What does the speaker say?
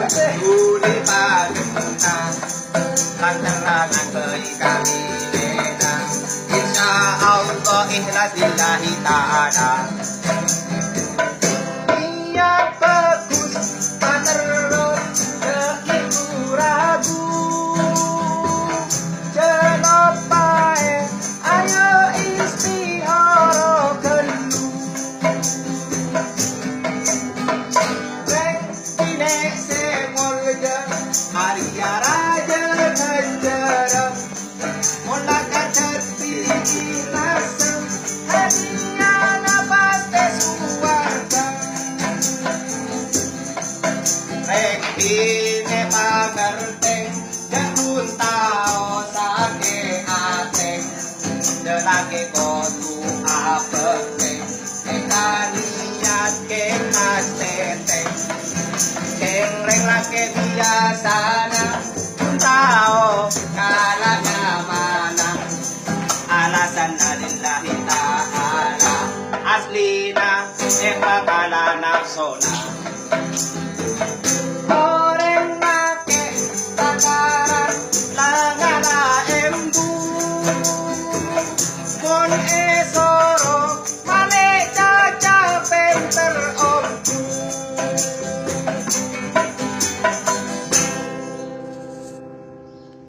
Uli pagpunta Pagtarangan ko'y kamilena Insya Allah ikhlas lillahi ta'ala Niat bagus tak terus begitu ragu Jenop bae ayo istihara gelu Reng inek semol gejeng Maria Raja Ganjarang Mola kacat pilih lasem Hadiah napaste suwarga Reng ine pangerteng Jangan tau sake ateng Delake kotu apeteng Eka niat keng asteteng Keng reng lake biasana Tao kalanya mana Alasan alillahi ta'ala Aslina epakala nafsona